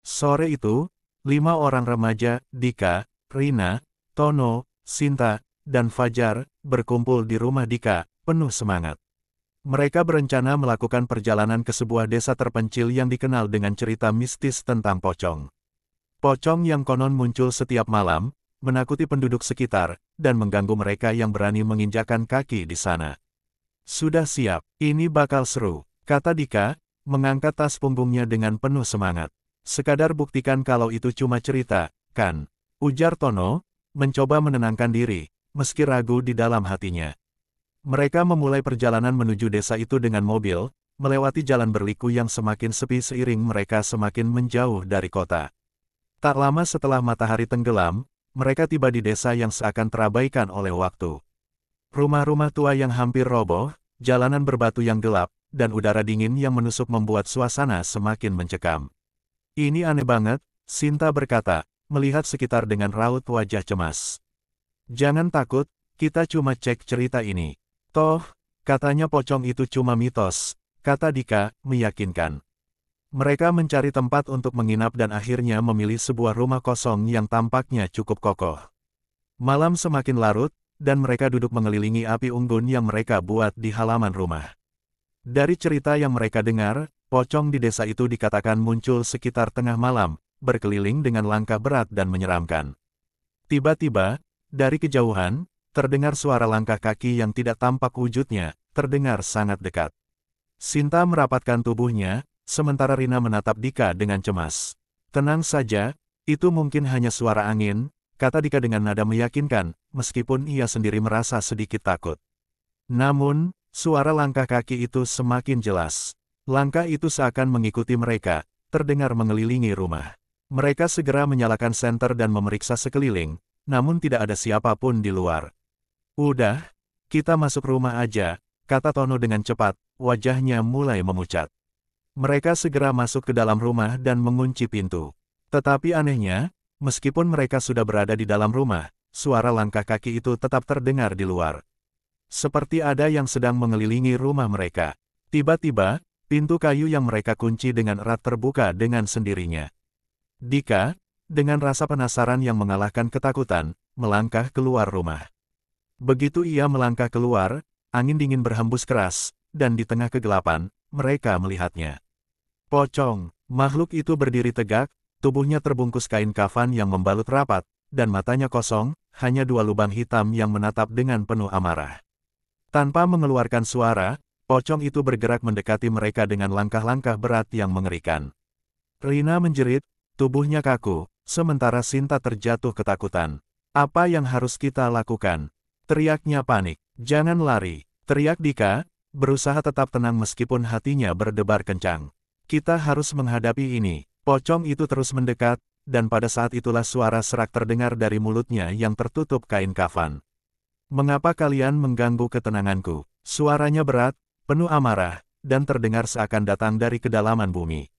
Sore itu, 5 orang remaja, Dika, Rina, Tono, Sinta, dan Fajar, berkumpul di rumah Dika, penuh semangat. Mereka berencana melakukan perjalanan ke sebuah desa terpencil yang dikenal dengan cerita mistis tentang pocong. Pocong yang konon muncul setiap malam, menakuti penduduk sekitar, dan mengganggu mereka yang berani menginjakan kaki di sana. Sudah siap, ini bakal seru, kata Dika, mengangkat tas punggungnya dengan penuh semangat. Sekadar buktikan kalau itu cuma cerita, kan? Ujar Tono, mencoba menenangkan diri, meski ragu di dalam hatinya. Mereka memulai perjalanan menuju desa itu dengan mobil, melewati jalan berliku yang semakin sepi seiring mereka semakin menjauh dari kota. Tak lama setelah matahari tenggelam, mereka tiba di desa yang seakan terabaikan oleh waktu. Rumah-rumah tua yang hampir roboh, jalanan berbatu yang gelap, dan udara dingin yang menusuk membuat suasana semakin mencekam. Ini aneh banget, Sinta berkata, melihat sekitar dengan raut wajah cemas. Jangan takut, kita cuma cek cerita ini. Toh, katanya pocong itu cuma mitos, kata Dika, meyakinkan. Mereka mencari tempat untuk menginap dan akhirnya memilih sebuah rumah kosong yang tampaknya cukup kokoh. Malam semakin larut, dan mereka duduk mengelilingi api unggun yang mereka buat di halaman rumah. Dari cerita yang mereka dengar, pocong di desa itu dikatakan muncul sekitar tengah malam, berkeliling dengan langkah berat dan menyeramkan. Tiba-tiba, dari kejauhan, terdengar suara langkah kaki yang tidak tampak wujudnya, terdengar sangat dekat. Sinta merapatkan tubuhnya, sementara Rina menatap Dika dengan cemas. Tenang saja, itu mungkin hanya suara angin, kata Dika dengan nada meyakinkan, meskipun ia sendiri merasa sedikit takut. Namun, suara langkah kaki itu semakin jelas. Langkah itu seakan mengikuti mereka, terdengar mengelilingi rumah. Mereka segera menyalakan senter dan memeriksa sekeliling, namun tidak ada siapapun di luar. Udah, kita masuk rumah aja, kata Tono dengan cepat, wajahnya mulai memucat. Mereka segera masuk ke dalam rumah dan mengunci pintu. Tetapi anehnya, meskipun mereka sudah berada di dalam rumah, suara langkah kaki itu tetap terdengar di luar. Seperti ada yang sedang mengelilingi rumah mereka. Tiba-tiba, pintu kayu yang mereka kunci dengan erat terbuka dengan sendirinya. Dika, dengan rasa penasaran yang mengalahkan ketakutan, melangkah keluar rumah. Begitu ia melangkah keluar, angin dingin berhembus keras, dan di tengah kegelapan, mereka melihatnya. Pocong, makhluk itu berdiri tegak, tubuhnya terbungkus kain kafan yang membalut rapat, dan matanya kosong, hanya 2 lubang hitam yang menatap dengan penuh amarah. Tanpa mengeluarkan suara, pocong itu bergerak mendekati mereka dengan langkah-langkah berat yang mengerikan. Rina menjerit, tubuhnya kaku, sementara Sinta terjatuh ketakutan. Apa yang harus kita lakukan? Teriaknya panik. Jangan lari, teriak Dika, berusaha tetap tenang meskipun hatinya berdebar kencang. Kita harus menghadapi ini. Pocong itu terus mendekat, dan pada saat itulah suara serak terdengar dari mulutnya yang tertutup kain kafan. Mengapa kalian mengganggu ketenanganku? Suaranya berat, penuh amarah, dan terdengar seakan datang dari kedalaman bumi.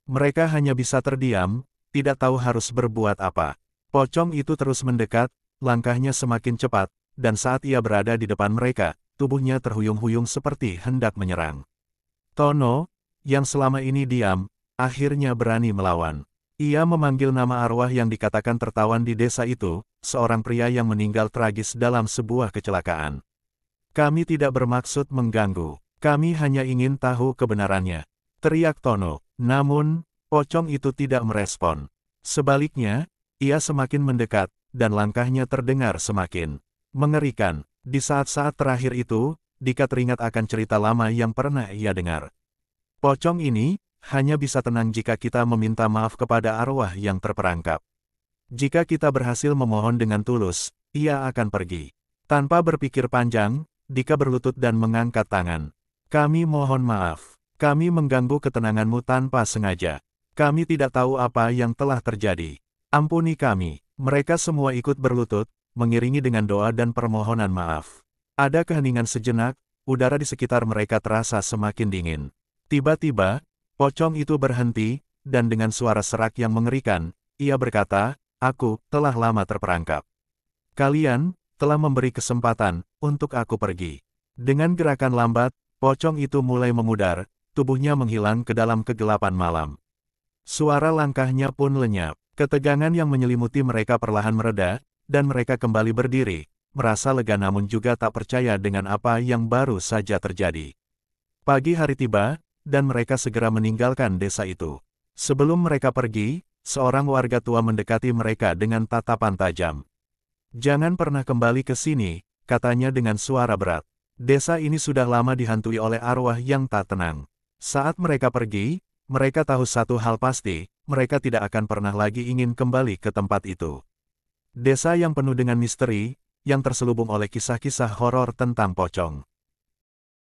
Mereka hanya bisa terdiam, tidak tahu harus berbuat apa. Pocong itu terus mendekat, langkahnya semakin cepat, dan saat ia berada di depan mereka, tubuhnya terhuyung-huyung seperti hendak menyerang. Tono, yang selama ini diam, akhirnya berani melawan. Ia memanggil nama arwah yang dikatakan tertawan di desa itu, seorang pria yang meninggal tragis dalam sebuah kecelakaan. Kami tidak bermaksud mengganggu, kami hanya ingin tahu kebenarannya, teriak Tono. Namun, pocong itu tidak merespon. Sebaliknya, ia semakin mendekat, dan langkahnya terdengar semakin mengerikan. Di saat-saat terakhir itu, Dika teringat akan cerita lama yang pernah ia dengar. Pocong ini hanya bisa tenang jika kita meminta maaf kepada arwah yang terperangkap. Jika kita berhasil memohon dengan tulus, ia akan pergi. Tanpa berpikir panjang, Dika berlutut dan mengangkat tangan. Kami mohon maaf. Kami mengganggu ketenanganmu tanpa sengaja. Kami tidak tahu apa yang telah terjadi. Ampuni kami. Mereka semua ikut berlutut, mengiringi dengan doa dan permohonan maaf. Ada keheningan sejenak, udara di sekitar mereka terasa semakin dingin. Tiba-tiba, pocong itu berhenti, dan dengan suara serak yang mengerikan, ia berkata, aku telah lama terperangkap. Kalian telah memberi kesempatan untuk aku pergi. Dengan gerakan lambat, pocong itu mulai memudar, tubuhnya menghilang ke dalam kegelapan malam. Suara langkahnya pun lenyap. Ketegangan yang menyelimuti mereka perlahan mereda, dan mereka kembali berdiri, merasa lega namun juga tak percaya dengan apa yang baru saja terjadi. Pagi hari tiba, dan mereka segera meninggalkan desa itu. Sebelum mereka pergi, seorang warga tua mendekati mereka dengan tatapan tajam. "Jangan pernah kembali ke sini," katanya dengan suara berat. Desa ini sudah lama dihantui oleh arwah yang tak tenang. Saat mereka pergi, mereka tahu satu hal pasti, mereka tidak akan pernah lagi ingin kembali ke tempat itu. Desa yang penuh dengan misteri, yang terselubung oleh kisah-kisah horor tentang pocong.